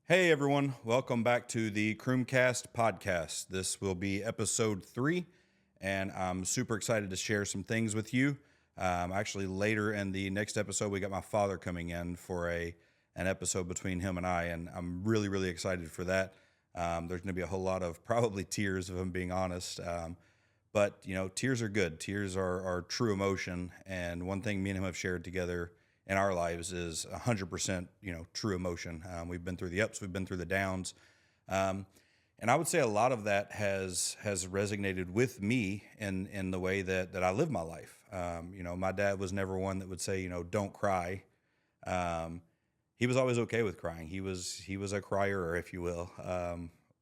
Hey everyone, welcome back to the Crumecast podcast. This will be episode 3, and I'm super excited to share some things with you. Actually, later in the next episode, we got my father coming in for an episode between him and I, and I'm really excited for that. There's going to be a whole lot of probably tears, if I'm being honest. But tears are good. Tears are true emotion, and one thing me and him have shared together in our lives is 100% true emotion. We've been through the ups, we've been through the downs, um, and I would say a lot of that has resonated with me in the way that I live my life. My dad was never one that would say don't cry. Um, he was always okay with crying. He was a crier, if you will,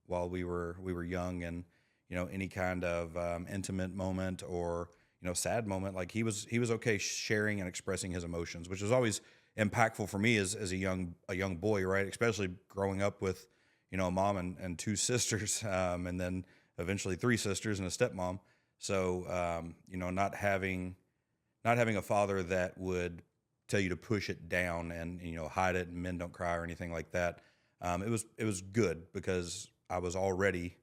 while we were young, and any kind of intimate moment or sad moment, like he was okay sharing and expressing his emotions, which was always impactful for me as a young boy, right? Especially growing up with a mom and two sisters, and then eventually three sisters and a stepmom. So not having a father that would tell you to push it down and hide it and men don't cry or anything like that. It was good because I was already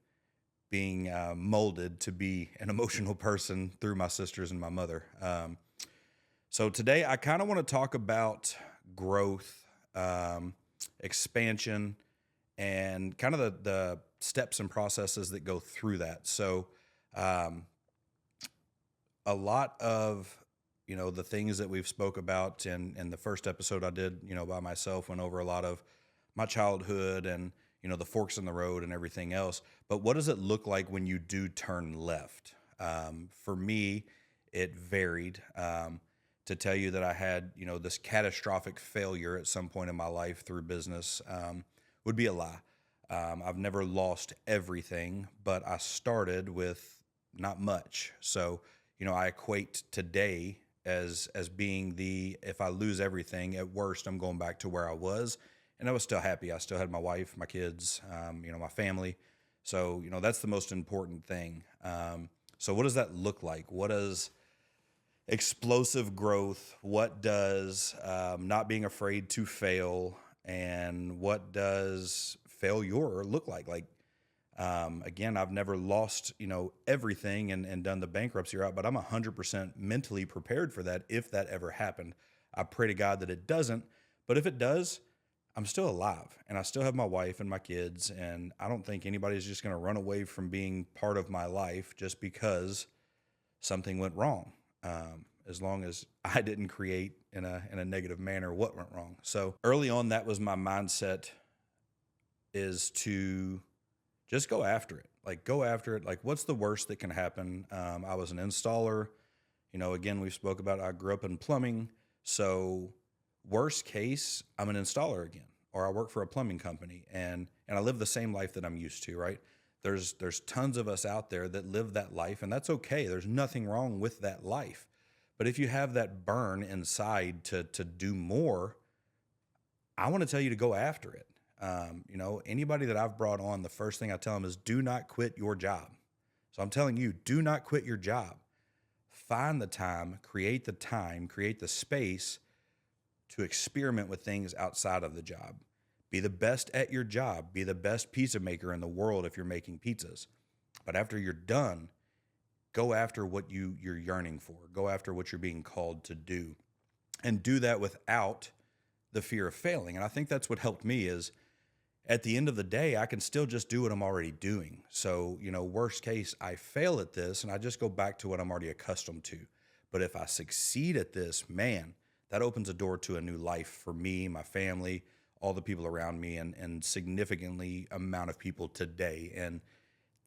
being molded to be an emotional person through my sisters and my mother. So today I kind of want to talk about growth, expansion, and kind of the steps and processes that go through that. So um, a lot of the things that we've spoke about in the first episode I did by myself, went over a lot of my childhood and the forks in the road and everything else. But what does it look like when you do turn left? For me, it varied. To tell you that I had this catastrophic failure at some point in my life through business would be a lie. I've never lost everything, but I started with not much. So I equate today as being the, if I lose everything, at worst I'm going back to where I was, and I was still happy. I still had my wife, my kids, my family. So that's the most important thing. So what does that look like? What does explosive growth? What does not being afraid to fail? And what does failure look like? Again, I've never lost, everything and done the bankruptcy route, but I'm 100% mentally prepared for that if that ever happened. I pray to God that it doesn't, but if it does, I'm still alive and I still have my wife and my kids. And I don't think anybody's just going to run away from being part of my life just because something went wrong. As long as I didn't create in a negative manner what went wrong. So early on, that was my mindset, is to just go after it. Like, go after it. Like, what's the worst that can happen? I was an installer. Again, we spoke about, I grew up in plumbing. So worst case, I'm an installer again, or I work for a plumbing company, and I live the same life that I'm used to, right? There's tons of us out there that live that life, and that's okay. There's nothing wrong with that life. But if you have that burn inside to do more, I want to tell you to go after it. Anybody that I've brought on, the first thing I tell them is do not quit your job. So I'm telling you, do not quit your job. Find the time, create the space to experiment with things outside of the job. Be the best at your job. Be the best pizza maker in the world if you're making pizzas. But after you're done, go after what you're yearning for. Go after what you're being called to do. And do that without the fear of failing. And I think that's what helped me is, at the end of the day, I can still just do what I'm already doing. So, worst case, I fail at this and I just go back to what I'm already accustomed to. But if I succeed at this, man, that opens a door to a new life for me, my family, all the people around me, and significantly amount of people today. And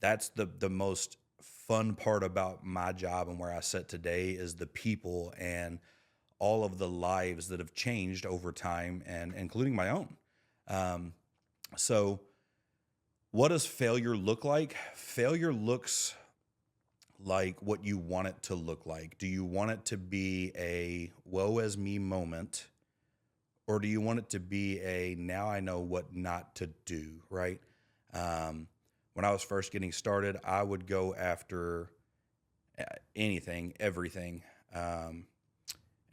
that's the most fun part about my job and where I sit today, is the people and all of the lives that have changed over time, and including my own. Um, so what does failure look like? Failure looks like what you want it to look like. Do you want it to be a woe is me moment, or do you want it to be a now I know what not to do, right? When I was first getting started, I would go after anything, everything. And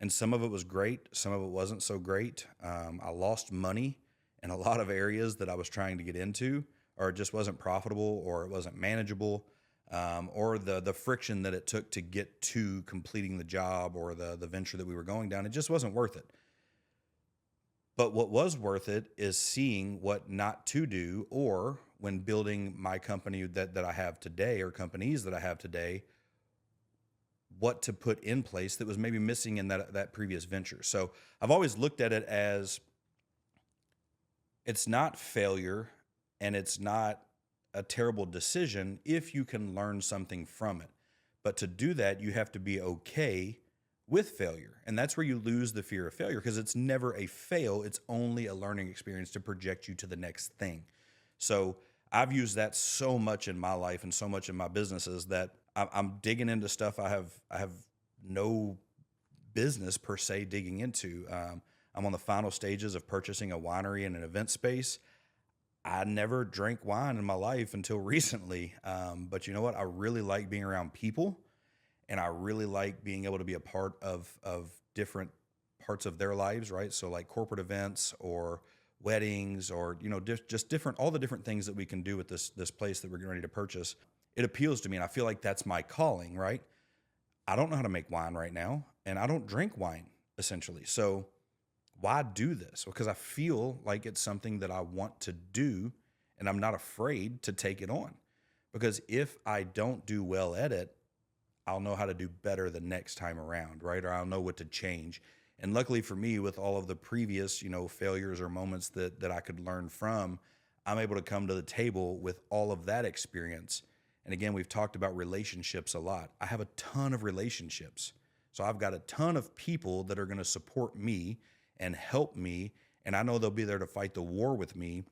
some of it was great, some of it wasn't so great. I lost money in a lot of areas that I was trying to get into, or it just wasn't profitable, or it wasn't manageable, or the friction that it took to get to completing the job or the venture that we were going down. It just wasn't worth it. But what was worth it is seeing what not to do, or when building my company that I have today, or companies that I have today, what to put in place that was maybe missing in that previous venture. So I've always looked at it as, it's not failure and it's not a terrible decision if you can learn something from it. But to do that, you have to be okay with failure. And that's where you lose the fear of failure, because it's never a fail. It's only a learning experience to project you to the next thing. So I've used that so much in my life and so much in my businesses that I'm digging into stuff I have no business per se digging into. I'm on the final stages of purchasing a winery and an event space. I never drank wine in my life until recently. But you know what? I really like being around people, and I really like being able to be a part of different parts of their lives, right? So like corporate events or weddings, or just different, all the different things that we can do with this place that we're getting ready to purchase. It appeals to me, and I feel like that's my calling, right? I don't know how to make wine right now, and I don't drink wine essentially. So why do this? Because I feel like it's something that I want to do, and I'm not afraid to take it on. Because if I don't do well at it, I'll know how to do better the next time around, right? Or I'll know what to change. And luckily for me, with all of the previous, failures or moments that I could learn from, I'm able to come to the table with all of that experience. And again, we've talked about relationships a lot. I have a ton of relationships. So I've got a ton of people that are going to support me and help me. And I know they'll be there to fight the war with me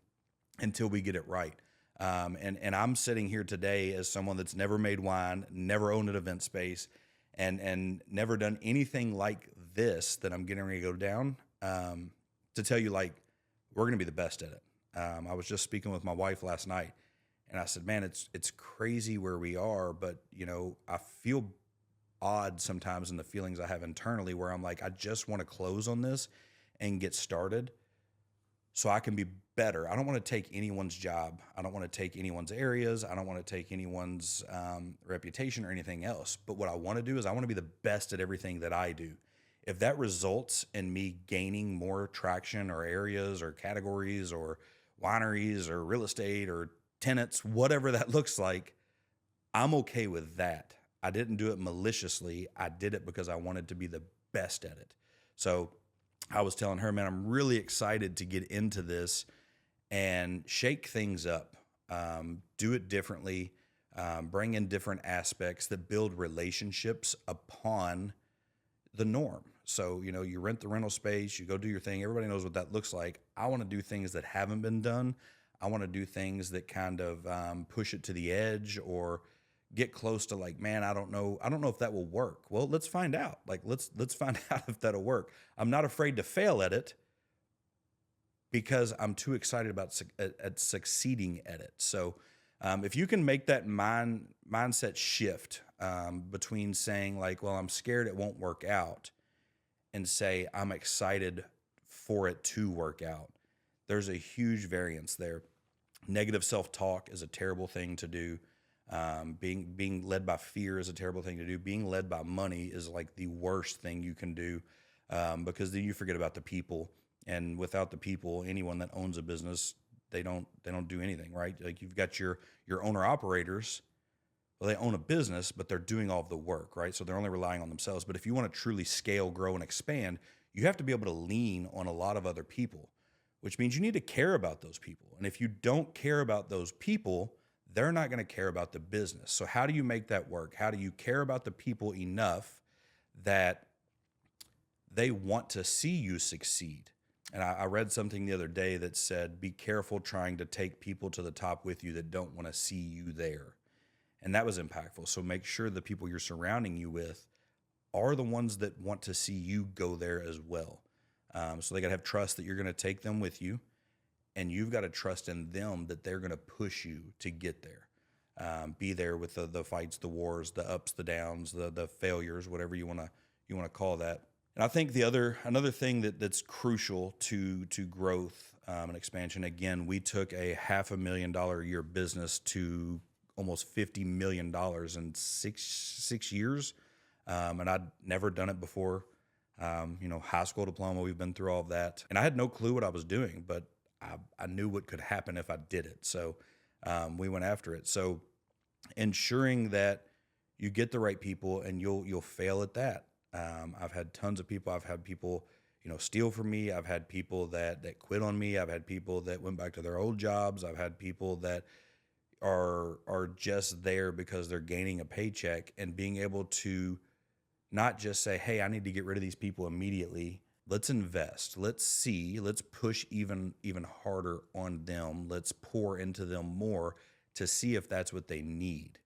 until we get it right. And I'm sitting here today as someone that's never made wine, never owned an event space, and never done anything like this that I'm getting ready to go down, to tell you, like, we're going to be the best at it. I was just speaking with my wife last night, and I said, man, it's crazy where we are, but I feel odd sometimes in the feelings I have internally, where I'm like, I just want to close on this and get started so I can be better. I don't want to take anyone's job. I don't want to take anyone's areas. I don't want to take anyone's reputation or anything else. But what I want to do is I want to be the best at everything that I do. If that results in me gaining more traction or areas or categories or wineries or real estate or tenants, whatever that looks like, I'm okay with that. I didn't do it maliciously. I did it because I wanted to be the best at it. So I was telling her, man, I'm really excited to get into this and shake things up, do it differently, bring in different aspects that build relationships upon the norm. So, you rent the rental space, you go do your thing. Everybody knows what that looks like. I want to do things that haven't been done. I want to do things that kind of push it to the edge, or get close to, like, man, I don't know if that will work. Well, let's find out. Like, let's find out if that'll work. I'm not afraid to fail at it, because I'm too excited about at succeeding at it. So if you can make that mindset shift between saying, like, well, I'm scared it won't work out, and say, I'm excited for it to work out, there's a huge variance there. Negative self-talk is a terrible thing to do. Being led by fear is a terrible thing to do. Being led by money is like the worst thing you can do, because then you forget about the people. And without the people, anyone that owns a business, they don't do anything, right? Like, you've got your owner operators. Well, they own a business, but they're doing all of the work, right? So they're only relying on themselves. But if you want to truly scale, grow, and expand, you have to be able to lean on a lot of other people, which means you need to care about those people. And if you don't care about those people, they're not going to care about the business. So how do you make that work? How do you care about the people enough that they want to see you succeed? And I read something the other day that said, be careful trying to take people to the top with you that don't want to see you there. And that was impactful. So make sure the people you're surrounding you with are the ones that want to see you go there as well. So they got to have trust that you're going to take them with you, and you've got to trust in them that they're going to push you to get there. Be there with the fights, the wars, the ups, the downs, the failures, whatever you want to call that. And I think another thing that's crucial to growth, and expansion. Again, we took a $500,000 a year business to almost $50 million in six years, and I'd never done it before. High school diploma, we've been through all of that, and I had no clue what I was doing, but I knew what could happen if I did it. So we went after it. So ensuring that you get the right people, and you'll fail at that. I've had tons of people. I've had people, steal from me. I've had people that quit on me. I've had people that went back to their old jobs. I've had people that are just there because they're gaining a paycheck, and being able to not just say, hey, I need to get rid of these people immediately. Let's invest. Let's push even harder on them. Let's pour into them more to see if that's what they need.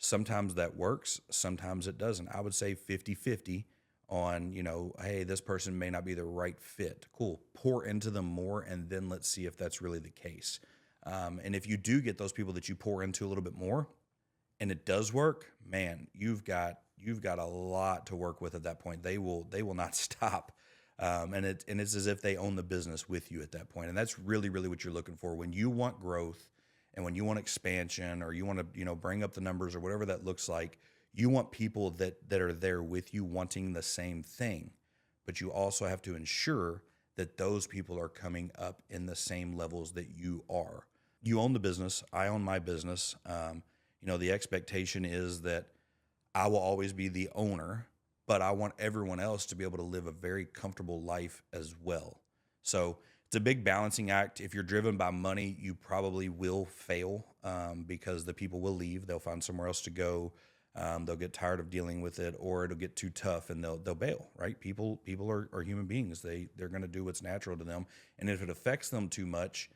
Sometimes that works, sometimes it doesn't. I would say 50-50 on, hey, this person may not be the right fit. Cool. Pour into them more, and then let's see if that's really the case. And if you do get those people that you pour into a little bit more and it does work, man, you've got a lot to work with at that point. They will not stop. And it's as if they own the business with you at that point. And that's really, really what you're looking for when you want growth. And when you want expansion, or you want to, bring up the numbers, or whatever that looks like, you want people that are there with you wanting the same thing. But you also have to ensure that those people are coming up in the same levels that you are. You own the business. I own my business. The expectation is that I will always be the owner, but I want everyone else to be able to live a very comfortable life as well. So it's a big balancing act. If you're driven by money, you probably will fail, because the people will leave. They'll find somewhere else to go. They'll get tired of dealing with it, or it'll get too tough and they'll bail, right? People are human beings. They're going to do what's natural to them. And if it affects them too much,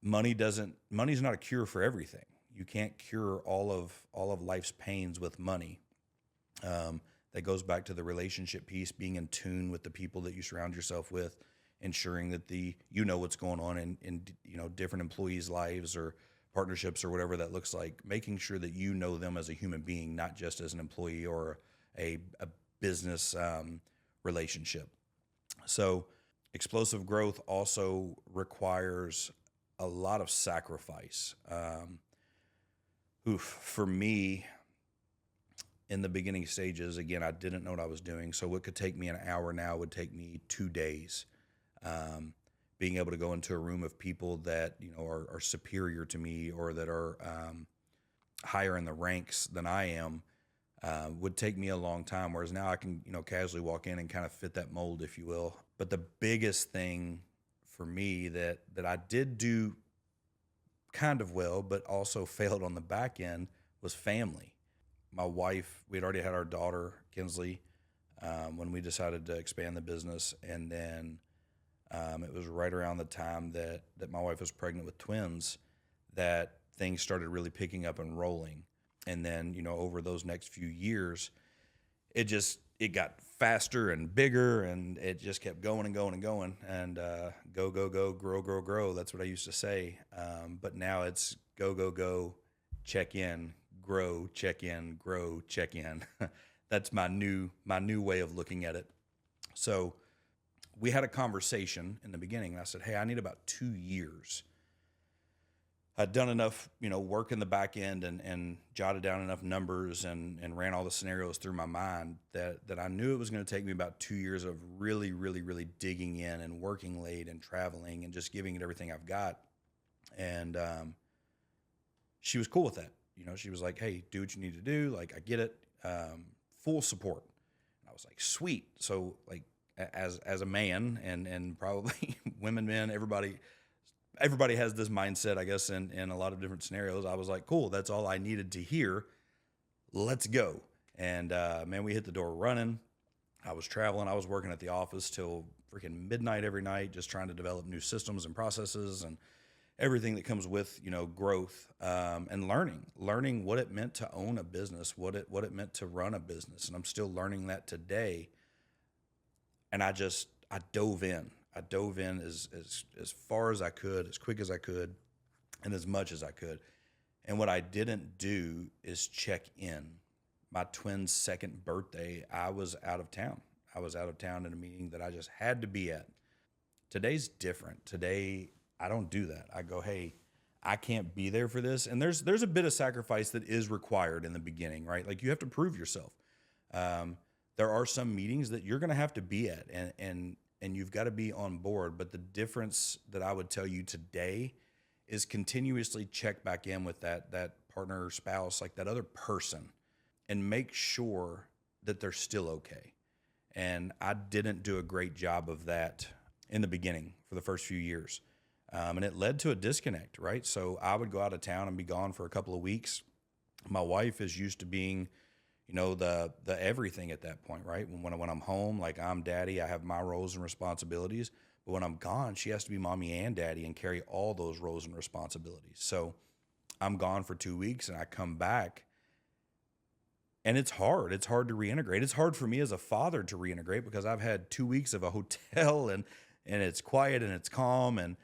money's not a cure for everything. You can't cure all of life's pains with money. That goes back to the relationship piece, being in tune with the people that you surround yourself with, ensuring that what's going on in different employees' lives or partnerships or whatever that looks like, making sure that you know them as a human being, not just as an employee or a business relationship. So explosive growth also requires a lot of sacrifice. For me, in the beginning stages, again, I didn't know what I was doing. So what could take me an hour now would take me 2 days. Being able to go into a room of people that, are superior to me, or that are higher in the ranks than I am, would take me a long time. Whereas now I can, casually walk in and kind of fit that mold, if you will. But the biggest thing for me that I did do kind of well, but also failed on the back end, was family. My wife, we had already had our daughter, Kinsley, when we decided to expand the business. And then it was right around the time that my wife was pregnant with twins that things started really picking up and rolling. And then, over those next few years, it got faster and bigger, and it just kept going and going and going, and go, grow. That's what I used to say. But now it's go, check in, grow, check in, grow, check in. That's my new way of looking at it. So we had a conversation in the beginning, and I said, hey, I need about 2 years. I'd done enough, work in the back end and jotted down enough numbers and ran all the scenarios through my mind that I knew it was going to take me about 2 years of really, really, really digging in and working late and traveling and just giving it everything I've got. And she was cool with that. She was like, hey, do what you need to do. Like, I get it. Full support. And I was like, sweet. So like, as a man and probably women, men, everybody has this mindset, I guess, in a lot of different scenarios. I was like, cool, that's all I needed to hear. Let's go. And man, we hit the door running. I was traveling. I was working at the office till freaking midnight every night, just trying to develop new systems and processes and everything that comes with, growth, and learning what it meant to own a business, what it meant to run a business. And I'm still learning that today. And I dove in. I dove in as far as I could, as quick as I could, and as much as I could. And what I didn't do is check in. My twin's second birthday, I was out of town. I was out of town in a meeting that I just had to be at Today's different. Today, I don't do that. I go, hey, I can't be there for this. And there's a bit of sacrifice that is required in the beginning, right? Like you have to prove yourself. Um, there are some meetings that you're going to have to be at, and you've got to be on board. But the difference that I would tell you today is continuously check back in with that partner or spouse, like that other person, and make sure that they're still okay. And I didn't do a great job of that in the beginning for the first few years. And it led to a disconnect, right? So I would go out of town and be gone for a couple of weeks. My wife is used to being, the everything at that point, right? When I'm home, like I'm daddy, I have my roles and responsibilities. But when I'm gone, she has to be mommy and daddy and carry all those roles and responsibilities. So I'm gone for 2 weeks and I come back and it's hard. It's hard to reintegrate. It's hard for me as a father to reintegrate because I've had 2 weeks of a hotel and it's quiet and it's calm and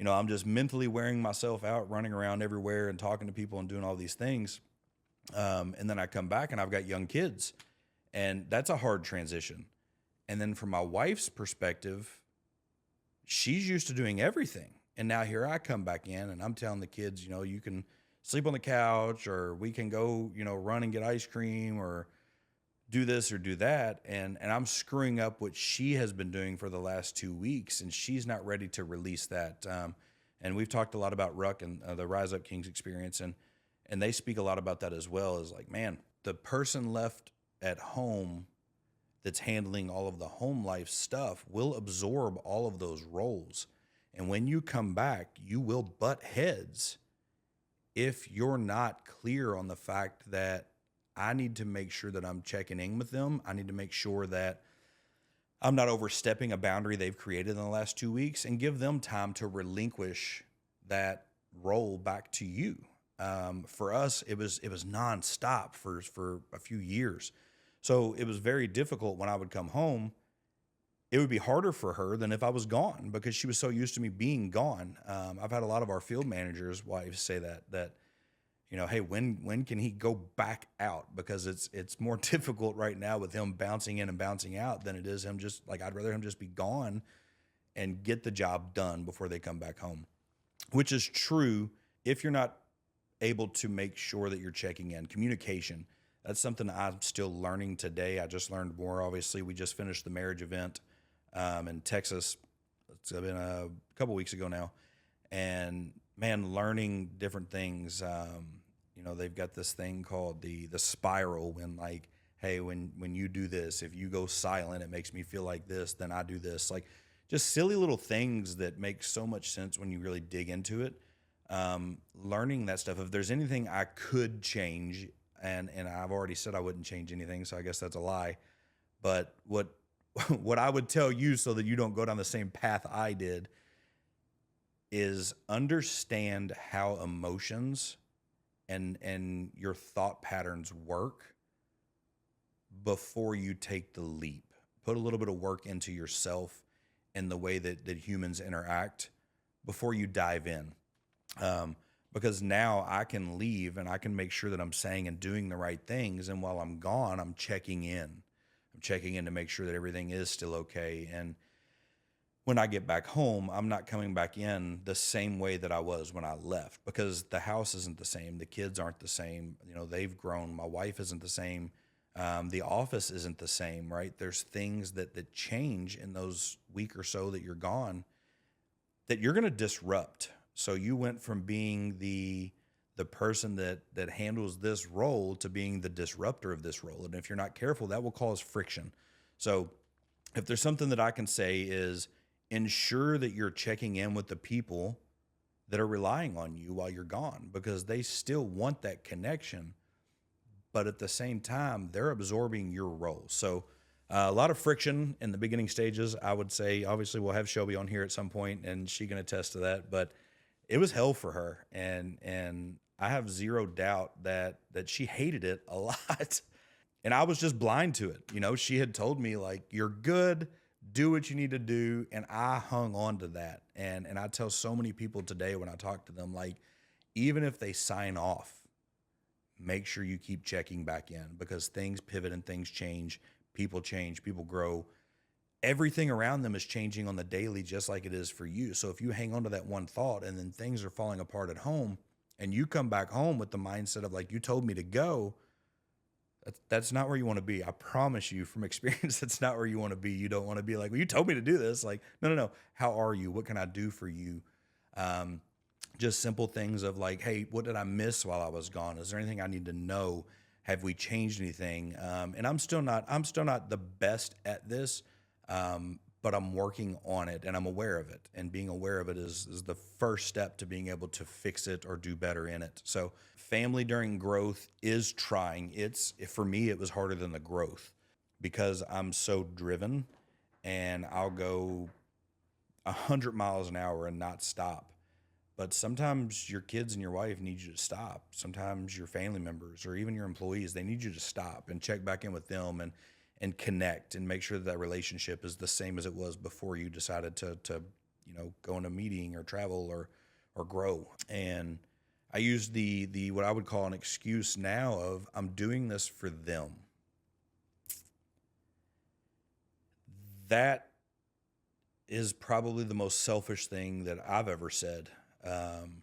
I'm just mentally wearing myself out, running around everywhere and talking to people and doing all these things. And then I come back and I've got young kids, and that's a hard transition. And then from my wife's perspective, she's used to doing everything. And now here I come back in and I'm telling the kids, you can sleep on the couch or we can go, run and get ice cream or do this or do that. And I'm screwing up what she has been doing for the last 2 weeks, and she's not ready to release that. And we've talked a lot about Ruck and the Rise Up Kings experience, and they speak a lot about that as well. Is like, man, the person left at home that's handling all of the home life stuff will absorb all of those roles. And when you come back, you will butt heads if you're not clear on the fact that I need to make sure that I'm checking in with them. I need to make sure that I'm not overstepping a boundary they've created in the last 2 weeks, and give them time to relinquish that role back to you. For us, it was nonstop for a few years. So it was very difficult when I would come home. It would be harder for her than if I was gone because she was so used to me being gone. I've had a lot of our field managers' wives say that, hey, when can he go back out? Because it's more difficult right now with him bouncing in and bouncing out than it is him just like, I'd rather him just be gone and get the job done before they come back home, which is true if you're not able to make sure that you're checking in. Communication, that's something I'm still learning today. I just learned more. Obviously, we just finished the marriage event in Texas. It's been a couple weeks ago now. And man, learning different things. They've got this thing called the spiral, when like, hey, when you do this, if you go silent, it makes me feel like this, then I do this. Like just silly little things that make so much sense when you really dig into it. Learning that stuff. If there's anything I could change, and I've already said I wouldn't change anything, so I guess that's a lie. But what what I would tell you so that you don't go down the same path I did is understand how emotions and your thought patterns work before you take the leap. Put a little bit of work into yourself and the way that humans interact before you dive in. Because now I can leave and I can make sure that I'm saying and doing the right things. And while I'm gone, I'm checking in. I'm checking in to make sure that everything is still okay. And when I get back home, I'm not coming back in the same way that I was when I left, because the house isn't the same. The kids aren't the same. They've grown. My wife isn't the same. The office isn't the same, right? There's things that change in those week or so that you're gone that you're going to disrupt. So you went from being the person that handles this role to being the disruptor of this role. And if you're not careful, that will cause friction. So if there's something that I can say is ensure that you're checking in with the people that are relying on you while you're gone, because they still want that connection, but at the same time, they're absorbing your role. So a lot of friction in the beginning stages, I would say. Obviously, we'll have Shelby on here at some point, and she can attest to that. But it was hell for her, and I have zero doubt that she hated it a lot. And I was just blind to it. She had told me, like, you're good, do what you need to do, and I hung on to that. And I tell so many people today when I talk to them, like, even if they sign off, make sure you keep checking back in, because things pivot and things change, people grow. everything around them is changing on the daily, just like it is for you. So if you hang on to that one thought and then things are falling apart at home and you come back home with the mindset of like, you told me to go, that's not where you want to be. I promise you from experience, that's not where you want to be. You don't want to be like, well, you told me to do this. Like, no, no, no. How are you? What can I do for you? Um, just simple things of like, hey, what did I miss while I was gone? Is there anything I need to know? Have we changed anything? And I'm still not the best at this, but I'm working on it and I'm aware of it. And being aware of it is the first step to being able to fix it or do better in it. So family during growth is trying. For me, it was harder than the growth because I'm so driven and I'll go 100 miles an hour and not stop. But sometimes your kids and your wife need you to stop. Sometimes your family members or even your employees, they need you to stop and check back in with them and connect and make sure that that relationship is the same as it was before you decided to go in a meeting or travel or grow. And I use the what I would call an excuse now of I'm doing this for them. That is probably the most selfish thing that I've ever said. Um,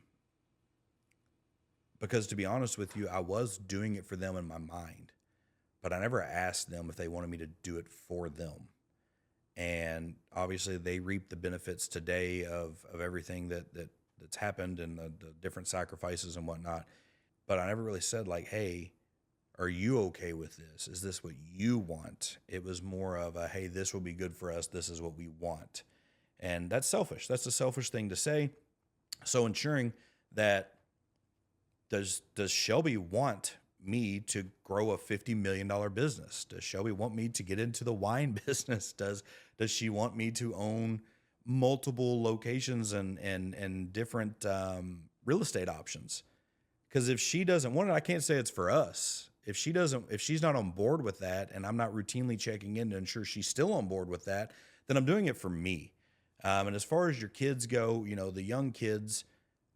because to be honest with you, I was doing it for them in my mind, but I never asked them if they wanted me to do it for them. And obviously they reap the benefits today of everything that's happened and the different sacrifices and whatnot. But I never really said like, hey, are you okay with this? Is this what you want? It was more of a, hey, this will be good for us. This is what we want. And that's selfish. That's a selfish thing to say. So ensuring that does Shelby want me to grow a $50 million business? Does Shelby want me to get into the wine business? Does she want me to own multiple locations and different real estate options? Because if she doesn't want it, I can't say it's for us. If she's not on board with that, and I'm not routinely checking in to ensure she's still on board with that, then I'm doing it for me. And as far as your kids go, the young kids,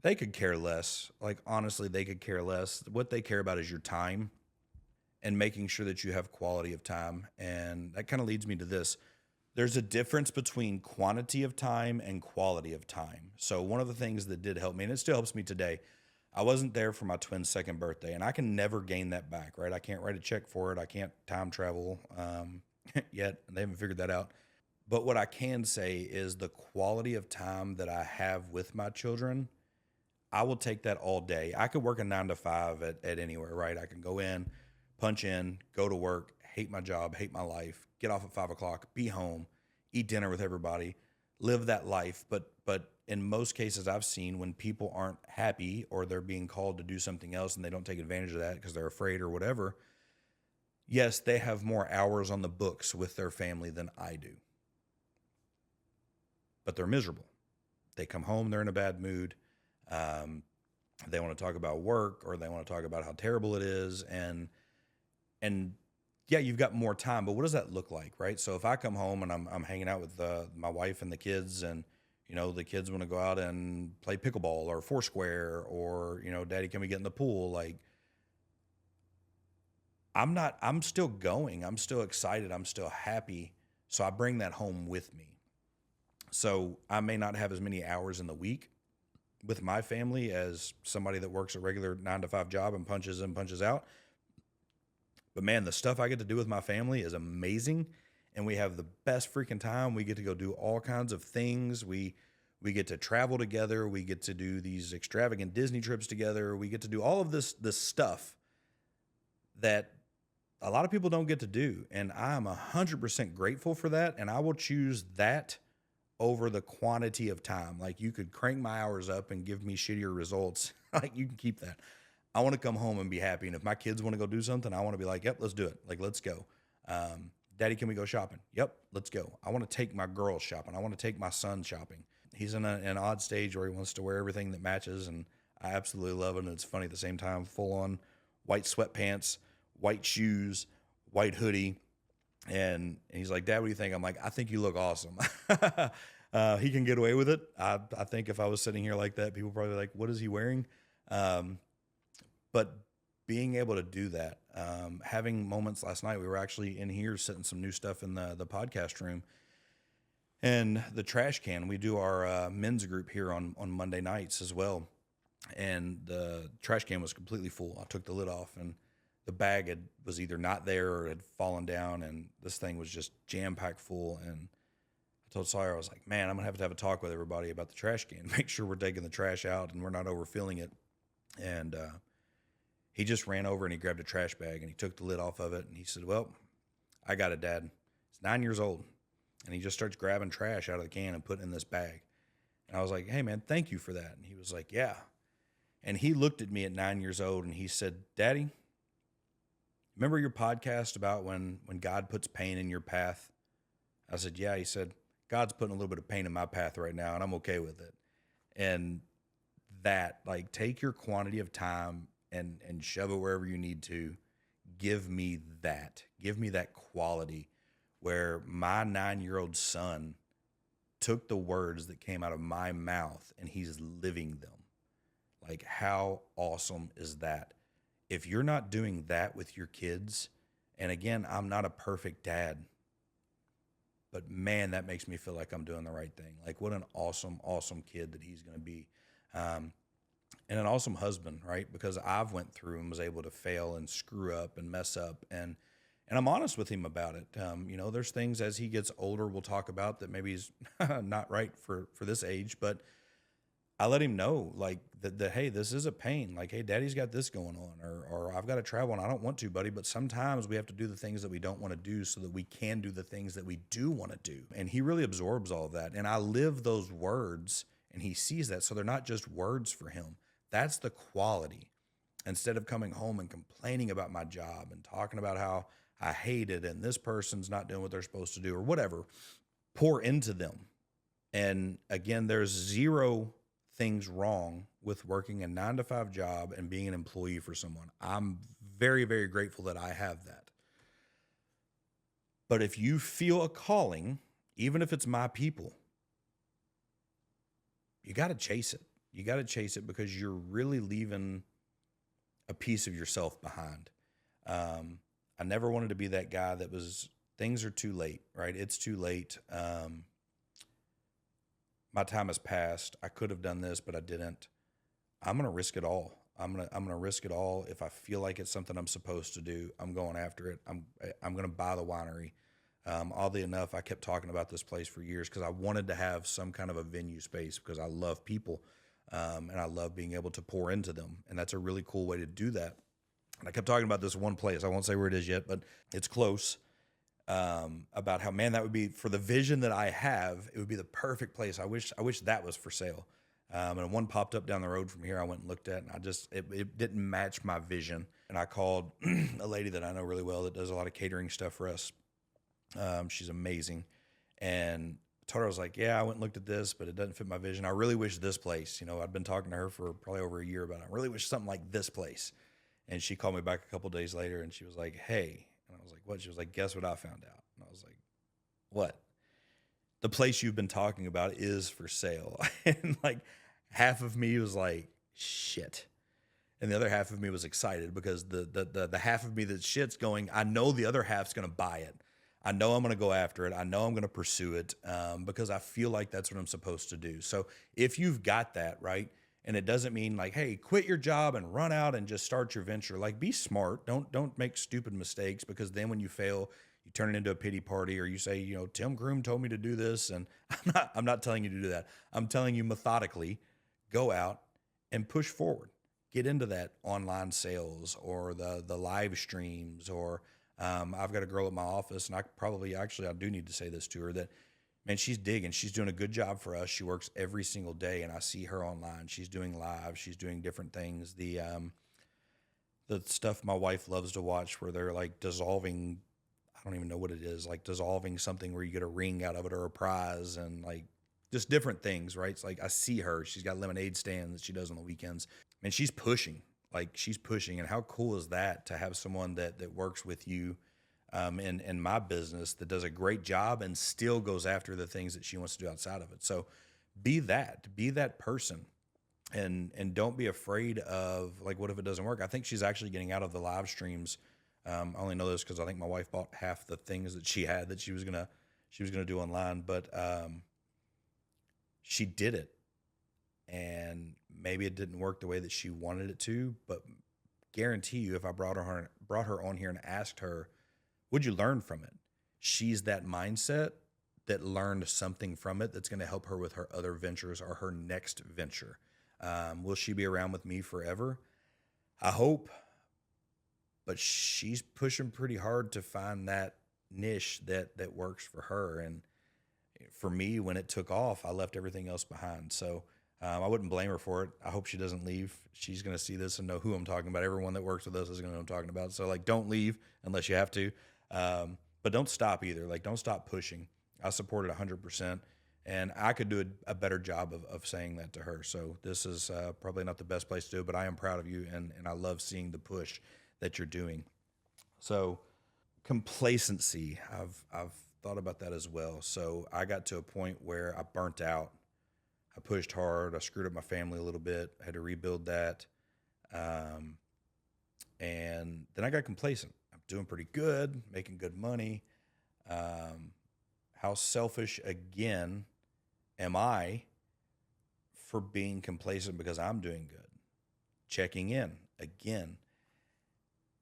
they could care less. Like, honestly, they could care less. What they care about is your time and making sure that you have quality of time. And that kind of leads me to this. There's a difference between quantity of time and quality of time. So one of the things that did help me, and it still helps me today, I wasn't there for my twin's second birthday, and I can never gain that back, right? I can't write a check for it. I can't time travel yet. They haven't figured that out. But what I can say is the quality of time that I have with my children, I will take that all day. I could work a 9 to 5 at anywhere, right? I can go in, punch in, go to work, hate my job, hate my life, get off at 5 o'clock, be home, eat dinner with everybody, live that life. But in most cases I've seen when people aren't happy or they're being called to do something else and they don't take advantage of that because they're afraid or whatever, yes, they have more hours on the books with their family than I do. But they're miserable. They come home, they're in a bad mood. They want to talk about work or they want to talk about how terrible it is. And yeah, you've got more time, but what does that look like? Right. So if I come home and I'm hanging out with my wife and the kids and, the kids want to go out and play pickleball or foursquare or, daddy, can we get in the pool? Like I'm still going, I'm still excited. I'm still happy. So I bring that home with me. So I may not have as many hours in the week with my family as somebody that works a regular 9 to 5 job and punches in, punches out. But man, the stuff I get to do with my family is amazing. And we have the best freaking time. We get to go do all kinds of things. We get to travel together. We get to do these extravagant Disney trips together. We get to do all of this stuff that a lot of people don't get to do. And I'm 100% grateful for that. And I will choose that over the quantity of time. Like you could crank my hours up and give me shittier results. Like you can keep that. I want to come home and be happy. And if my kids want to go do something, I want to be like, yep, let's do it. Like, let's go. Daddy, can we go shopping? Yep, let's go. I want to take my girls shopping. I want to take my son shopping. He's in an odd stage where he wants to wear everything that matches. And I absolutely love it. And it's funny at the same time, full on white sweatpants, white shoes, white hoodie. And he's like, Dad, what do you think? I'm like, I think you look awesome. He can get away with it. I think if I was sitting here like that, people probably like, what is he wearing? But being able to do that, having moments last night, we were actually in here setting some new stuff in the podcast room. And the trash can, we do our men's group here on Monday nights as well. And the trash can was completely full. I took the lid off, and the bag was either not there or had fallen down, and this thing was just jam packed full. And I told Sawyer, I was like, man, I'm gonna have to have a talk with everybody about the trash can, make sure we're taking the trash out and we're not overfilling it. And he just ran over and he grabbed a trash bag and he took the lid off of it, and he said, well, I got it, Dad. It's 9 years old. And he just starts grabbing trash out of the can and putting it in this bag. And I was like, hey, man, thank you for that. And he was like, yeah. And he looked at me at 9 years old and he said, Daddy, remember your podcast about when God puts pain in your path? I said, yeah. He said, God's putting a little bit of pain in my path right now, and I'm okay with it. And that, like, take your quantity of time and shove it wherever you need to. Give me that. Give me that quality where my 9-year-old son took the words that came out of my mouth and he's living them. Like, how awesome is that? If you're not doing that with your kids, and again, I'm not a perfect dad, but man, that makes me feel like I'm doing the right thing. Like, what an awesome, awesome kid that he's going to be. And an awesome husband, right? Because I've went through and was able to fail and screw up and mess up. And I'm honest with him about it. There's things as he gets older we'll talk about that maybe he's not right for this age, but I let him know, like, that hey, this is a pain. Like, hey, Daddy's got this going on, or I've got to travel and I don't want to, buddy. But sometimes we have to do the things that we don't want to do so that we can do the things that we do want to do. And he really absorbs all of that. And I live those words and he sees that. So they're not just words for him. That's the quality. Instead of coming home and complaining about my job and talking about how I hate it and this person's not doing what they're supposed to do or whatever, pour into them. And again, there's zero things wrong with working a 9-to-5 job and being an employee for someone. I'm very, very grateful that I have that. But if you feel a calling, even if it's my people, you got to chase it. You got to chase it because you're really leaving a piece of yourself behind. I never wanted to be that guy that was, things are too late, right? It's too late. My time has passed. I could have done this, but I didn't. I'm going to risk it all. I'm going to risk it all. If I feel like it's something I'm supposed to do, I'm going after it. I'm going to buy the winery. Oddly enough, I kept talking about this place for years because I wanted to have some kind of a venue space because I love people. And I love being able to pour into them. And that's a really cool way to do that. And I kept talking about this one place. I won't say where it is yet, but it's close. About how, man, that would be, for the vision that I have, it would be the perfect place. I wish that was for sale. And one popped up down the road from here. I went and looked at, and it didn't match my vision. And I called a lady that I know really well that does a lot of catering stuff for us. She's amazing. And told her, I was like, yeah, I went and looked at this, but it doesn't fit my vision. I really wish this place, I'd been talking to her for probably over a year about it. I really wish something like this place. And she called me back a couple of days later and she was like, hey, and I was like, what? She was like, guess what I found out? And I was like, what? The place you've been talking about is for sale. And like half of me was like, shit. And the other half of me was excited because the half of me that shit's going, I know the other half's going to buy it. I know I'm going to go after it. I know I'm going to pursue it because I feel like that's what I'm supposed to do. So if you've got that, right, and it doesn't mean like, hey, quit your job and run out and just start your venture. Like, be smart. Don't make stupid mistakes because then when you fail, you turn it into a pity party or you say, Tim Crume told me to do this. And I'm not telling you to do that. I'm telling you methodically, go out and push forward. Get into that online sales or the live streams or I've got a girl at my office, and I do need to say this to her that, man, she's digging. She's doing a good job for us. She works every single day, and I see her online. She's doing live. She's doing different things. The stuff my wife loves to watch where they're like dissolving, I don't even know what it is, like dissolving something where you get a ring out of it or a prize and like just different things, right? It's like I see her. She's got lemonade stands that she does on the weekends, and she's pushing. And how cool is that to have someone that works with you in my business that does a great job and still goes after the things that she wants to do outside of it. So be that person and don't be afraid of like, what if it doesn't work? I think she's actually getting out of the live streams. I only know this because I think my wife bought half the things that she had that she was going to she was going to do online, but she did it, and maybe it didn't work the way that she wanted it to, but guarantee you, if I brought her on here and asked her, "What'd you learn from it?" She's that mindset that learned something from it that's going to help her with her other ventures or her next venture. Will she be around with me forever? I hope, but she's pushing pretty hard to find that niche that works for her. And for me, when it took off, I left everything else behind. So I wouldn't blame her for it. I hope she doesn't leave. She's going to see this and know who I'm talking about. Everyone that works with us is going to know who I'm talking about. So like, don't leave unless you have to. But don't stop either. Like, don't stop pushing. I support it 100%. And I could do a better job of saying that to her. So this is probably not the best place to do it, but I am proud of you. And I love seeing the push that you're doing. So complacency, I've thought about that as well. So I got to a point where I burnt out. I pushed hard. I screwed up my family a little bit. I had to rebuild that. And then I got complacent. I'm doing pretty good, making good money. How selfish again am I for being complacent because I'm doing good? Checking in again.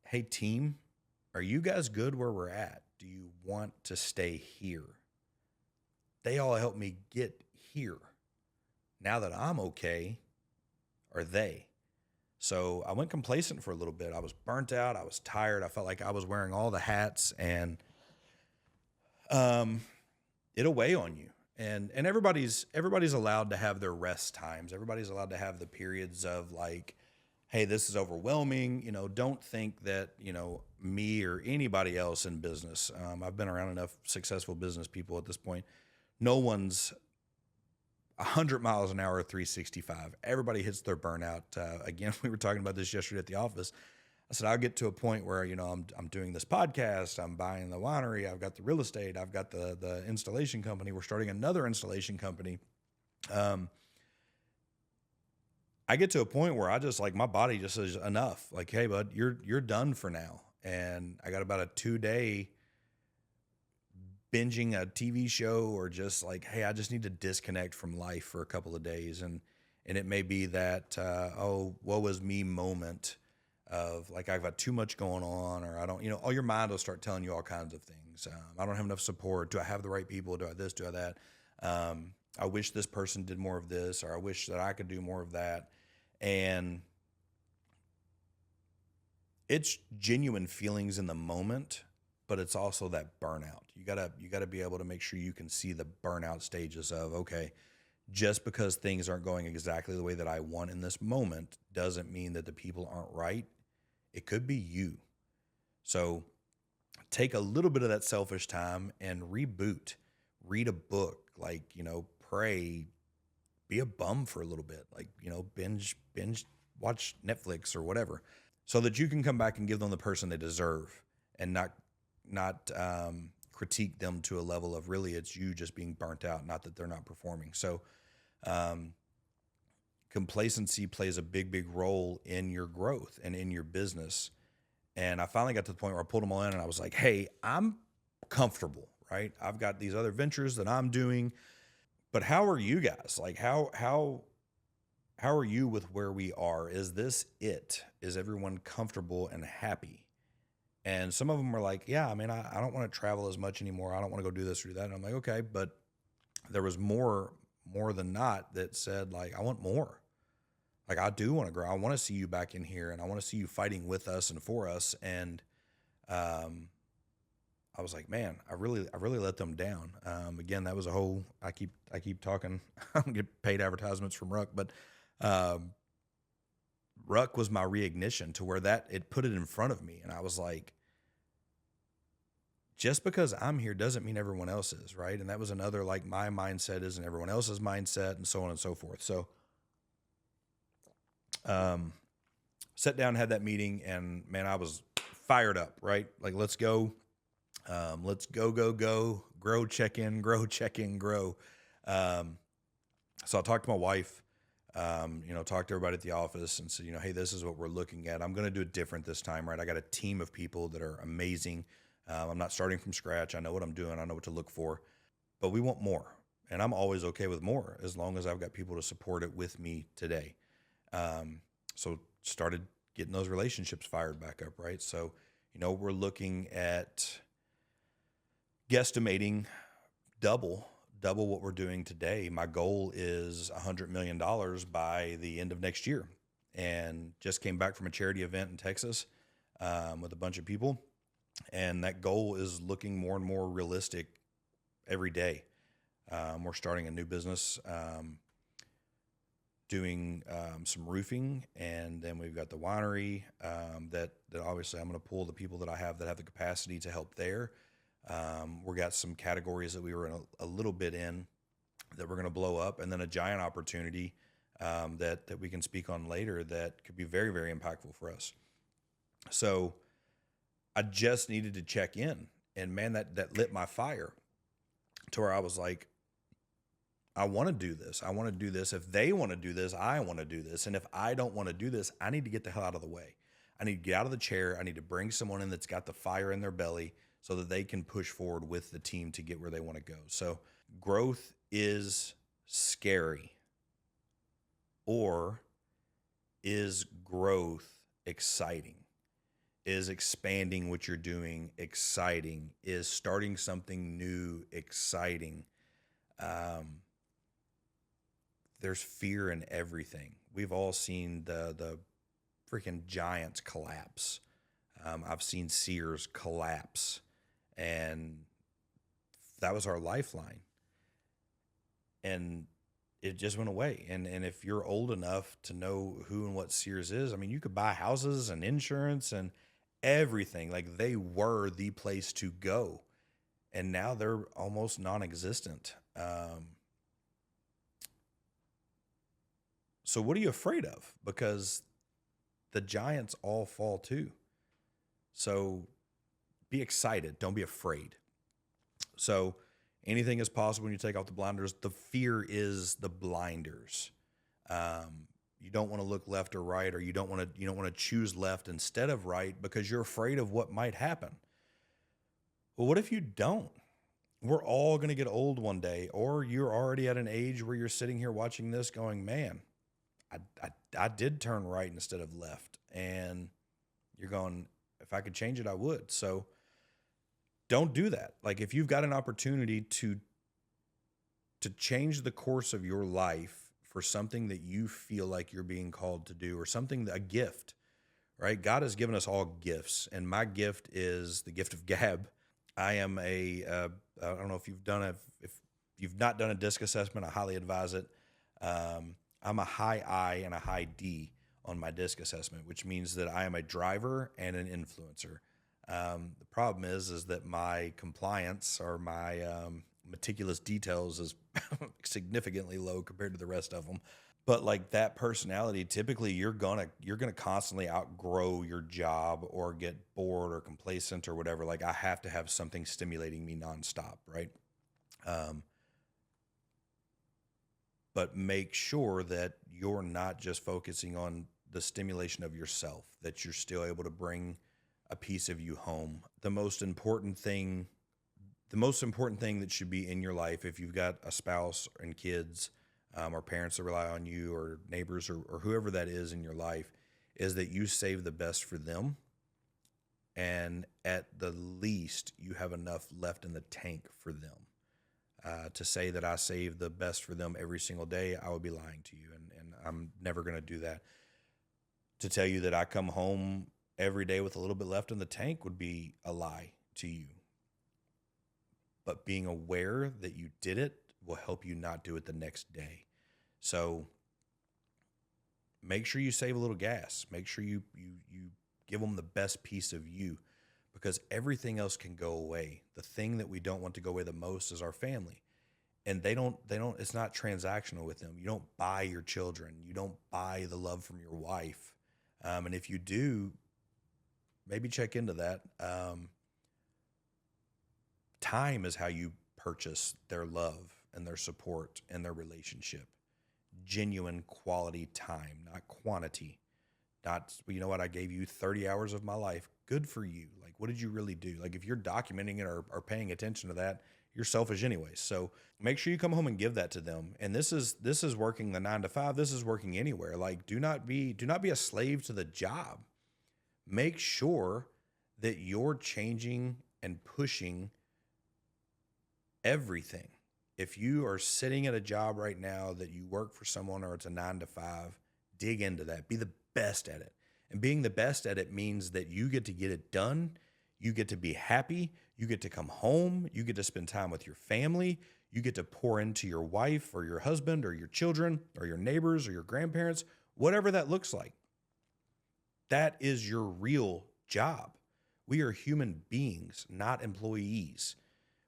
Hey team, are you guys good where we're at? Do you want to stay here? They all helped me get here. Now that I'm okay, are they? So I went complacent for a little bit. I was burnt out. I was tired. I felt like I was wearing all the hats, and it'll weigh on you. And everybody's allowed to have their rest times. Everybody's allowed to have the periods of like, hey, this is overwhelming. You know, don't think that, you know, me or anybody else in business. I've been around enough successful business people at this point. No one's 100 miles an hour, 365. Everybody hits their burnout. Again, we were talking about this yesterday at the office. I said, I'll get to a point where, you know, I'm doing this podcast, I'm buying the winery, I've got the real estate, I've got the installation company. We're starting another installation company. I get to a point where I just like, my body just says enough. Like, hey, bud, you're done for now. And I got about a 2-day binging a TV show, or just like, hey, I just need to disconnect from life for a couple of days. And it may be that, oh, woe is me moment of like, I've got too much going on, or I don't, you know, all your mind will start telling you all kinds of things. I don't have enough support. Do I have the right people? Do I this? Do I that? I wish this person did more of this, or I wish that I could do more of that. And it's genuine feelings in the moment, but it's also that burnout. You gotta be able to make sure you can see the burnout stages of, okay, just because things aren't going exactly the way that I want in this moment doesn't mean that the people aren't right. It could be you. So take a little bit of that selfish time and reboot, read a book, like, you know, pray, be a bum for a little bit, like, you know, binge, watch Netflix or whatever, so that you can come back and give them the person they deserve, and not critique them to a level of really it's you just being burnt out, not that they're not performing. So complacency plays a big role in your growth and in your business. And I finally got to the point where I pulled them all in and I was like, hey, I'm comfortable, right? I've got these other ventures that I'm doing, but how are you guys? Like, how are you with where we are? Is this it? Is everyone comfortable and happy? And some of them were like, yeah, I mean, I don't want to travel as much anymore. I don't want to go do this or do that. And I'm like, okay, but there was more than not that said, like, I want more. Like, I do want to grow. I want to see you back in here, and I want to see you fighting with us and for us. And I was like, man, I really let them down. Again, that was a whole, I keep talking. I don't get paid advertisements from Ruck, but Ruck was my reignition to where that it put it in front of me. And I was like, just because I'm here doesn't mean everyone else is, right? And that was another, like, my mindset isn't everyone else's mindset, and so on and so forth. So sat down, had that meeting, and man, I was fired up, right? Like, let's go. Let's go, grow, check in, grow. So I talked to my wife, talked to everybody at the office and said, hey, this is what we're looking at. I'm going to do it different this time, right? I got a team of people that are amazing. I'm not starting from scratch. I know what I'm doing. I know what to look for. but we want more. And I'm always okay with more as long as I've got people to support it with me today. So started getting those relationships fired back up, right? So, we're looking at guesstimating double what we're doing today. My goal is $100 million by the end of next year. And just came back from a charity event in Texas with a bunch of people. And that goal is looking more and more realistic every day. We're starting a new business, doing some roofing, and then we've got the winery that obviously I'm going to pull the people that I have that have the capacity to help there. We got some categories that we were in a little bit in that we're going to blow up, and then a giant opportunity that we can speak on later that could be very, very impactful for us. So I just needed to check in, and man, that lit my fire to where I was like, I want to do this. I want to do this. If they want to do this, I want to do this. And if I don't want to do this, I need to get the hell out of the way. I need to get out of the chair. I need to bring someone in that's got the fire in their belly so that they can push forward with the team to get where they want to go. So growth is scary, or is growth exciting? Is expanding what you're doing exciting? Is starting something new exciting? There's fear in everything. We've all seen the freaking giants collapse. I've seen Sears collapse, and that was our lifeline. And it just went away. And if you're old enough to know who and what Sears is, I mean, you could buy houses and insurance and everything. Like, they were the place to go, and now they're almost non-existent. So what are you afraid of? Because the giants all fall too. So be excited. Don't be afraid. So anything is possible when you take off the blinders. The fear is the blinders. You don't want to look left or right, or you don't want to choose left instead of right because you're afraid of what might happen. Well, what if you don't? We're all going to get old one day, or you're already at an age where you're sitting here watching this going, man, I did turn right instead of left. And you're going, if I could change it, I would. So don't do that. Like, if you've got an opportunity to change the course of your life for something that you feel like you're being called to do, or something, a gift, right? God has given us all gifts, and my gift is the gift of gab. I am I don't know if you've not done a disc assessment, I highly advise it. I'm a high I and a high D on my disc assessment, which means that I am a driver and an influencer. The problem is that my compliance, or my meticulous details, is significantly low compared to the rest of them. But like, that personality, typically you're gonna constantly outgrow your job or get bored or complacent or whatever. Like, I have to have something stimulating me nonstop, right? But make sure that you're not just focusing on the stimulation of yourself, that you're still able to bring a piece of you home. The most important thing that should be in your life, if you've got a spouse and kids, or parents that rely on you, or neighbors, or whoever that is in your life, is that you save the best for them. And at the least, you have enough left in the tank for them. To say that I save the best for them every single day, I would be lying to you, and I'm never going to do that. To tell you that I come home every day with a little bit left in the tank would be a lie to you. But being aware that you did it will help you not do it the next day. So make sure you save a little gas. Make sure you give them the best piece of you, because everything else can go away. The thing that we don't want to go away the most is our family. And they don't, it's not transactional with them. You don't buy your children. You don't buy the love from your wife. And if you do, maybe check into that. Time is how you purchase their love and their support and their relationship. Genuine quality time, not quantity. Not, you know what, I gave you 30 hours of my life. Good for you. Like, what did you really do? Like, if you're documenting it or paying attention to that, you're selfish anyways. So make sure you come home and give that to them. And this is working the 9 to 5. This is working anywhere. Like, do not be a slave to the job. Make sure that you're changing and pushing everything. If you are sitting at a job right now that you work for someone or it's a 9 to 5, dig into that. Be the best at it. And being the best at it means that you get to get it done. You get to be happy. You get to come home. You get to spend time with your family. You get to pour into your wife or your husband or your children or your neighbors or your grandparents, whatever that looks like. That is your real job. We are human beings, not employees.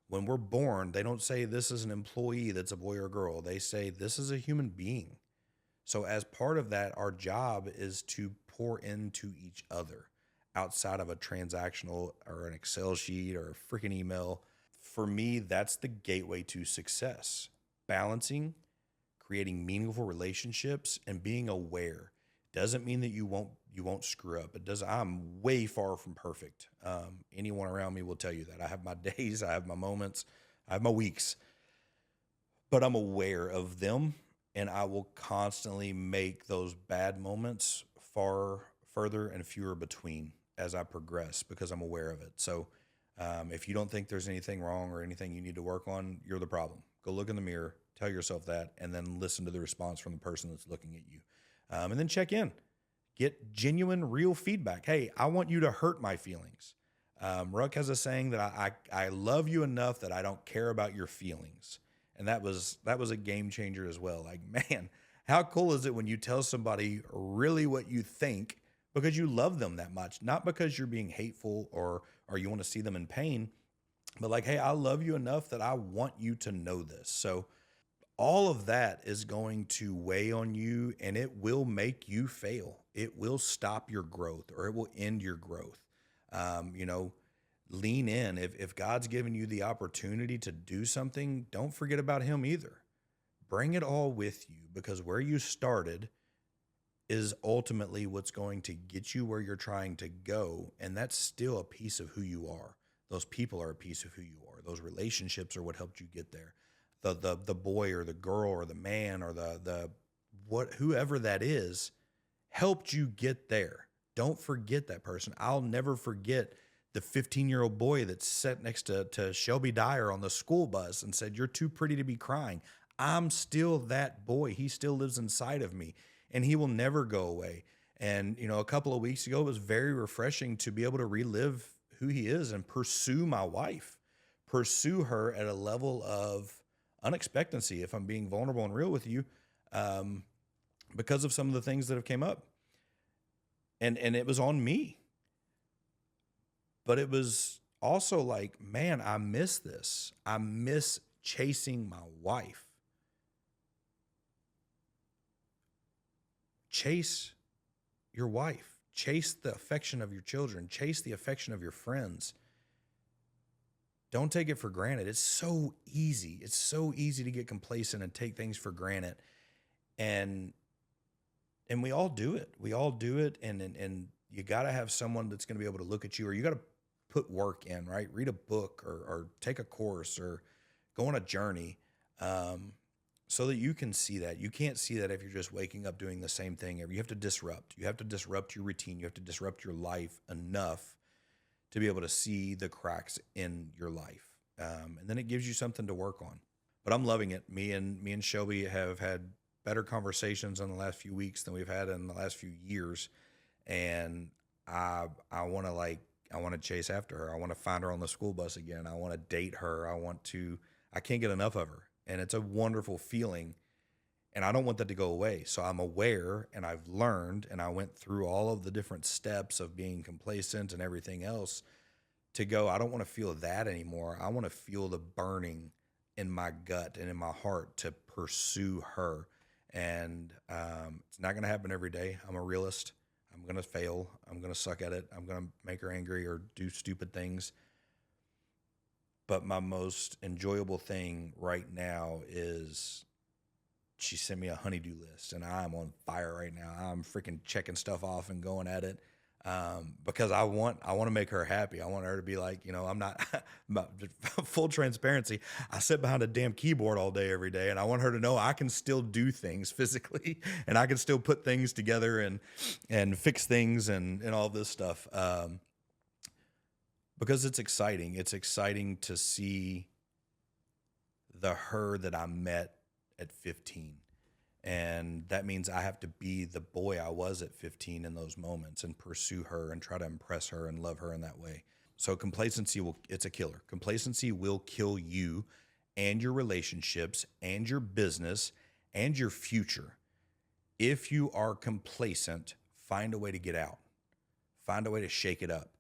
When we're born, they don't say this is an employee that's a boy or a girl. They say this is a human being. So as part of that, our job is to pour into each other outside of a transactional or an Excel sheet or a freaking email. For me, that's the gateway to success. Balancing, creating meaningful relationships, and being aware. Doesn't mean that you won't screw up. It does. I'm way far from perfect. Anyone around me will tell you that. I have my days, I have my moments, I have my weeks, but I'm aware of them, and I will constantly make those bad moments far further and fewer between as I progress because I'm aware of it. So if you don't think there's anything wrong or anything you need to work on, you're the problem. Go look in the mirror, tell yourself that, and then listen to the response from the person that's looking at you. And then check in. Get genuine, real feedback. Hey, I want you to hurt my feelings. Ruck has a saying that I love you enough that I don't care about your feelings. And that was a game changer as well. Like, man, how cool is it when you tell somebody really what you think because you love them that much, not because you're being hateful or you want to see them in pain, but like, hey, I love you enough that I want you to know this. So all of that is going to weigh on you, and it will make you fail. It will stop your growth, or it will end your growth. Lean in. If God's given you the opportunity to do something, don't forget about him either. Bring it all with you, because where you started is ultimately what's going to get you where you're trying to go. And that's still a piece of who you are. Those people are a piece of who you are. Those relationships are what helped you get there. The boy or the girl or the man or whoever that is helped you get there. Don't forget that person. I'll never forget the 15-year-old boy that sat next to Shelby Dyer on the school bus and said, "You're too pretty to be crying." I'm still that boy. He still lives inside of me, and he will never go away. And, a couple of weeks ago, it was very refreshing to be able to relive who he is and pursue my wife, pursue her at a level of unexpectancy, if I'm being vulnerable and real with you, because of some of the things that have came up. And it was on me. But it was also like, man, I miss this. I miss chasing my wife. Chase your wife. Chase the affection of your children. Chase the affection of your friends. Don't take it for granted. It's so easy. It's so easy to get complacent and take things for granted. And we all do it. We all do it. And you got to have someone that's going to be able to look at you, or you got to put work in, right? Read a book or take a course or go on a journey so that you can see that. You can't see that if you're just waking up doing the same thing. You have to disrupt. You have to disrupt your routine. You have to disrupt your life enough to be able to see the cracks in your life. And then it gives you something to work on. But I'm loving it. Me and Shelby have had better conversations in the last few weeks than we've had in the last few years. And I want to chase after her. I want to find her on the school bus again. I want to date her. I can't get enough of her. And it's a wonderful feeling. And I don't want that to go away. So I'm aware, and I've learned, and I went through all of the different steps of being complacent and everything else to go, I don't want to feel that anymore. I want to feel the burning in my gut and in my heart to pursue her. And it's not going to happen every day. I'm a realist. I'm going to fail. I'm going to suck at it. I'm going to make her angry or do stupid things. But my most enjoyable thing right now is she sent me a honeydew list, and I'm on fire right now. I'm freaking checking stuff off and going at it. because I want to make her happy. I want her to be like, I'm not full transparency. I sit behind a damn keyboard all day, every day. And I want her to know I can still do things physically and I can still put things together and fix things and all this stuff. Because it's exciting. It's exciting to see the her that I met at 15. And that means I have to be the boy I was at 15 in those moments and pursue her and try to impress her and love her in that way. So it's a killer. Complacency will kill you and your relationships and your business and your future. If you are complacent, find a way to get out. Find a way to shake it up.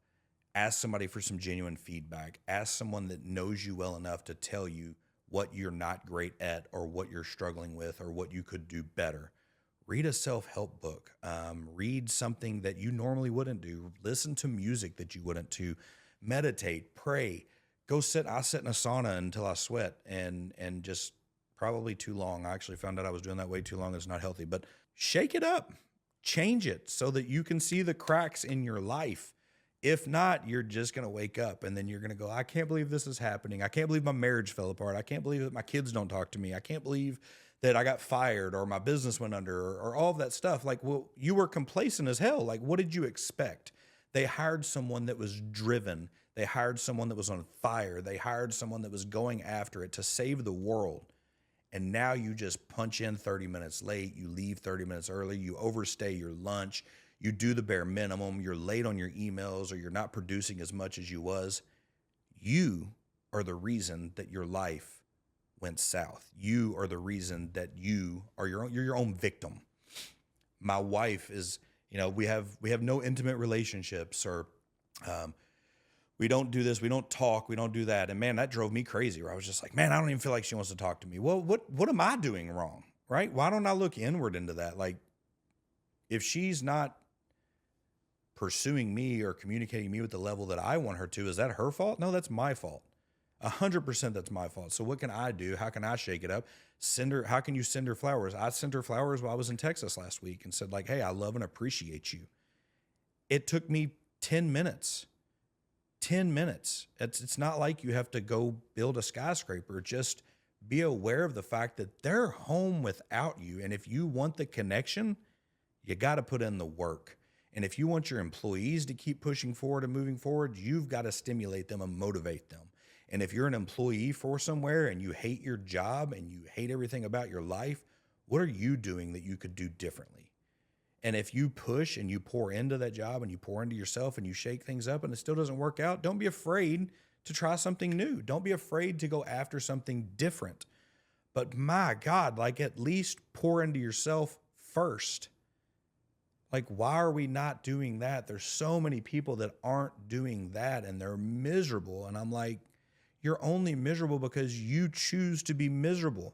Ask somebody for some genuine feedback. Ask someone that knows you well enough to tell you what you're not great at or what you're struggling with or what you could do better. Read a self-help book. Read something that you normally wouldn't do. Listen to music that you wouldn't to. Meditate, pray, I sit in a sauna until I sweat and just probably too long. I actually found out I was doing that way too long. It's not healthy, but shake it up, change it so that you can see the cracks in your life. If not, you're just going to wake up and then you're going to go, I can't believe this is happening. I can't believe my marriage fell apart. I can't believe that my kids don't talk to me. I can't believe that I got fired or my business went under or all of that stuff. Like, well, you were complacent as hell. Like, what did you expect? They hired someone that was driven. They hired someone that was on fire. They hired someone that was going after it to save the world. And now you just punch in 30 minutes late. You leave 30 minutes early. You overstay your lunch. You do the bare minimum, you're late on your emails, or you're not producing as much as you was. You are the reason that your life went south. You are the reason that you're your own victim. My wife is, we have no intimate relationships, or we don't do this, we don't talk, we don't do that. And man, that drove me crazy, where I was just like, man, I don't even feel like she wants to talk to me. Well, what am I doing wrong? Right? Why don't I look inward into that? Like, if she's not pursuing me or communicating me with the level that I want her to, is that her fault? No, that's my fault. 100% that's my fault. So what can I do? How can I shake it up? How can you send her flowers? I sent her flowers while I was in Texas last week and said like, hey, I love and appreciate you. It took me 10 minutes. 10 minutes. It's not like you have to go build a skyscraper. Just be aware of the fact that they're home without you. And if you want the connection, you got to put in the work. And if you want your employees to keep pushing forward and moving forward, you've got to stimulate them and motivate them. And if you're an employee for somewhere and you hate your job and you hate everything about your life, what are you doing that you could do differently? And if you push and you pour into that job and you pour into yourself and you shake things up and it still doesn't work out, don't be afraid to try something new. Don't be afraid to go after something different. But my God, like, at least pour into yourself first. Like, why are we not doing that? There's so many people that aren't doing that and they're miserable. And I'm like, you're only miserable because you choose to be miserable.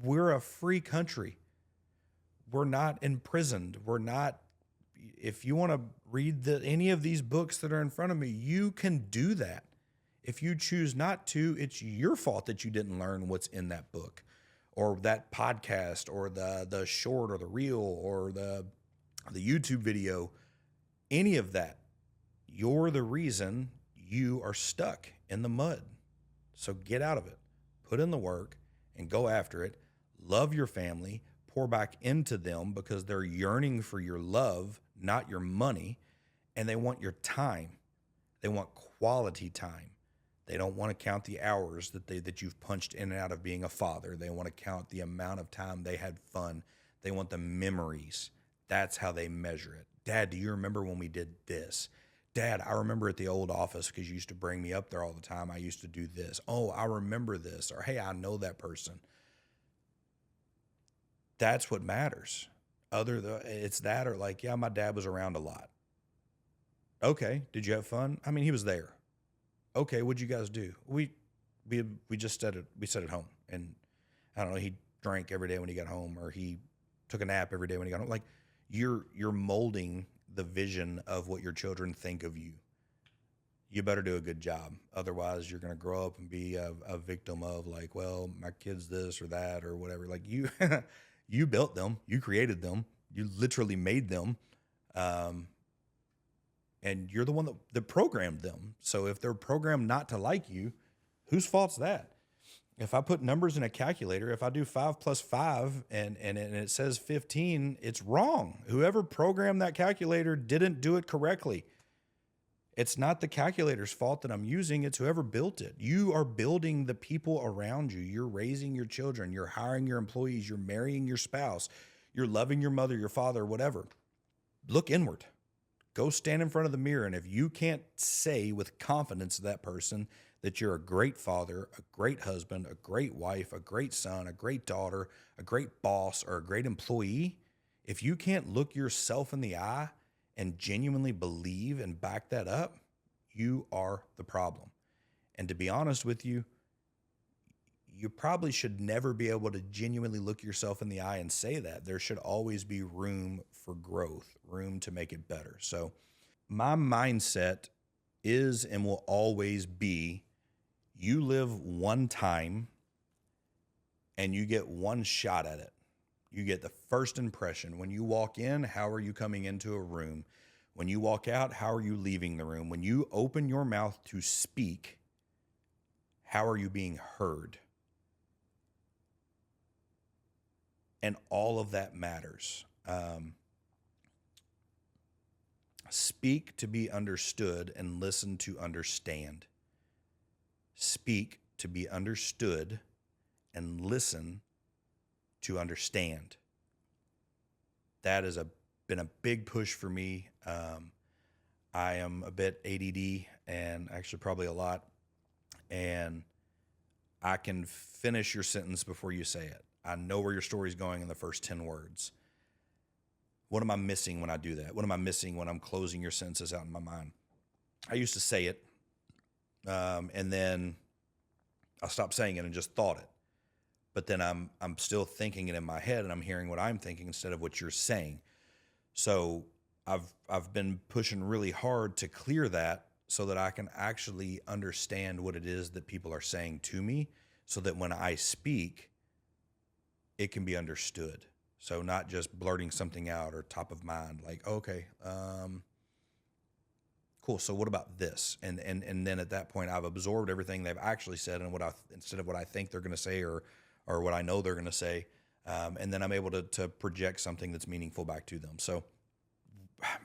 We're a free country. We're not imprisoned. If you want to read any of these books that are in front of me, you can do that. If you choose not to, it's your fault that you didn't learn what's in that book or that podcast or the short or the reel or the YouTube video, any of that. You're the reason you are stuck in the mud. So get out of it, put in the work and go after it. Love your family, pour back into them because they're yearning for your love, not your money. And they want your time. They want quality time. They don't want to count the hours that you've punched in and out of being a father. They want to count the amount of time they had fun. They want the memories. That's how they measure it. Dad, do you remember when we did this? Dad, I remember at the old office because you used to bring me up there all the time. I used to do this. Oh, I remember this. Or, hey, I know that person. That's what matters. It's that or like, yeah, my dad was around a lot. Okay, did you have fun? I mean, he was there. Okay, what'd you guys do? We just sat at home, and I don't know, he drank every day when he got home, or he took a nap every day when he got home. Like, you're molding the vision of what your children think of you. You better do a good job. Otherwise, you're going to grow up and be a victim of like, well, my kid's this or that or whatever. Like, you, you built them, you created them, you literally made them. and you're the one that programmed them. So if they're programmed not to like you, whose fault's that? If I put numbers in a calculator, if I do 5 plus 5 and it says 15, it's wrong. Whoever programmed that calculator didn't do it correctly. It's not the calculator's fault that I'm using. It's whoever built it. You are building the people around you. You're raising your children. You're hiring your employees. You're marrying your spouse. You're loving your mother, your father, whatever. Look inward. Go stand in front of the mirror. And if you can't say with confidence to that person that you're a great father, a great husband, a great wife, a great son, a great daughter, a great boss, or a great employee, if you can't look yourself in the eye and genuinely believe and back that up, you are the problem. And to be honest with you, you probably should never be able to genuinely look yourself in the eye and say that. There should always be room for growth, room to make it better. So my mindset is and will always be, you live one time and you get one shot at it. You get the first impression. When you walk in, how are you coming into a room? When you walk out, how are you leaving the room? When you open your mouth to speak, how are you being heard? And all of that matters. Speak to be understood and listen to understand. Speak to be understood and listen to understand. That has been a big push for me. I am a bit ADD, and actually probably a lot, and I can finish your sentence before you say it. I know where your story's going in the first 10 words. What am I missing when I do that? What am I missing when I'm closing your sentences out in my mind? I used to say it, and then I stopped saying it and just thought it. But then I'm still thinking it in my head, and I'm hearing what I'm thinking instead of what you're saying. So I've been pushing really hard to clear that so that I can actually understand what it is that people are saying to me, so that when I speak, it can be understood. So not just blurting something out or top of mind, like, okay, cool. So what about this? And then at that point, I've absorbed everything they've actually said and instead of what I think they're going to say or what I know they're going to say. And then I'm able to project something that's meaningful back to them. So,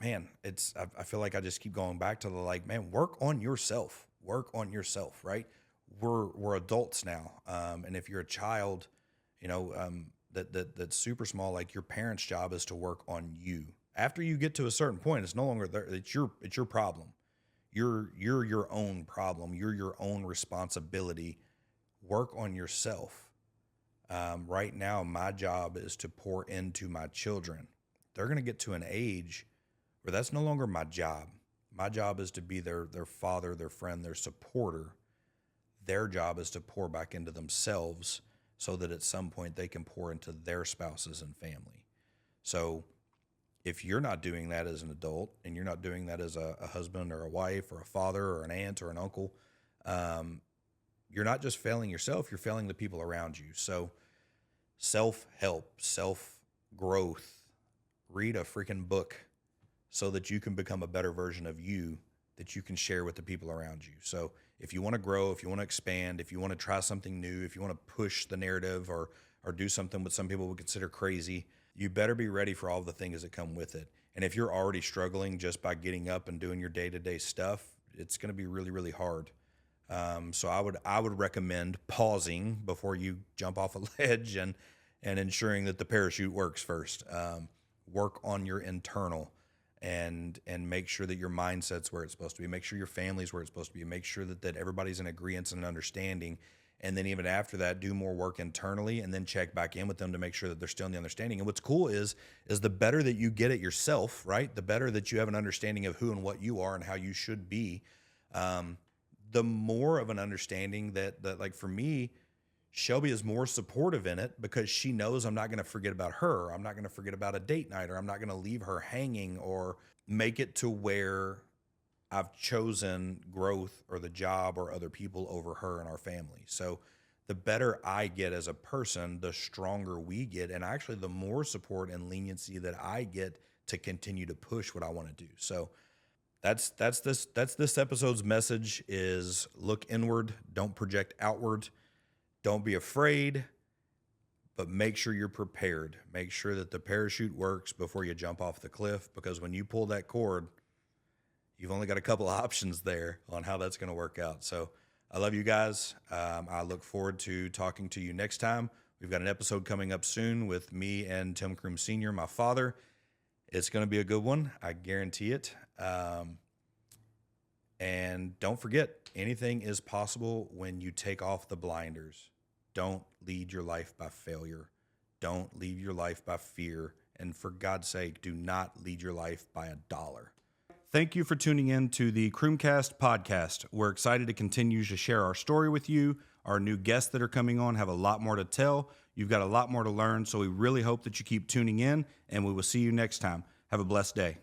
man, I feel like I just keep going back to man, work on yourself, right? We're adults now. And if you're a child, that's super small, like your parents' job is to work on you. After you get to a certain point, it's no longer there. It's your problem. You're your own problem. You're your own responsibility. Work on yourself. Right now, my job is to pour into my children. They're going to get to an age where that's no longer my job. My job is to be their father, their friend, their supporter. Their job is to pour back into themselves so that at some point they can pour into their spouses and family. So if you're not doing that as an adult and you're not doing that as a husband or a wife or a father or an aunt or an uncle, you're not just failing yourself, you're failing the people around you. So self-help, self-growth, read a freaking book so that you can become a better version of you that you can share with the people around you. So if you want to grow, if you want to expand, if you want to try something new, if you want to push the narrative or do something what some people would consider crazy, you better be ready for all the things that come with it. And if you're already struggling just by getting up and doing your day-to-day stuff, it's going to be really, really hard. So I would recommend pausing before you jump off a ledge and ensuring that the parachute works first. Work on your internal and make sure that your mindset's where it's supposed to be. Make sure your family's where it's supposed to be. Make sure that everybody's in agreement and understanding. And then even after that, do more work internally and then check back in with them to make sure that they're still in the understanding. And what's cool is the better that you get at yourself, right? The better that you have an understanding of who and what you are and how you should be. The more of an understanding that like for me, Shelby is more supportive in it because she knows I'm not going to forget about her. I'm not going to forget about a date night, or I'm not going to leave her hanging or make it to where I've chosen growth or the job or other people over her and our family. So the better I get as a person, the stronger we get. And actually the more support and leniency that I get to continue to push what I want to do. So That's this episode's message is look inward, don't project outward, don't be afraid, but make sure you're prepared. Make sure that the parachute works before you jump off the cliff, because when you pull that cord, you've only got a couple of options there on how that's going to work out. So I love you guys. I look forward to talking to you next time. We've got an episode coming up soon with me and Tim Crume Sr., my father. It's going to be a good one. I guarantee it. And don't forget, anything is possible when you take off the blinders. Don't lead your life by failure. Don't lead your life by fear. And for God's sake, do not lead your life by a dollar. Thank you for tuning in to the Crumecast podcast. We're excited to continue to share our story with you. Our new guests that are coming on have a lot more to tell. You've got a lot more to learn, so we really hope that you keep tuning in, and we will see you next time. Have a blessed day.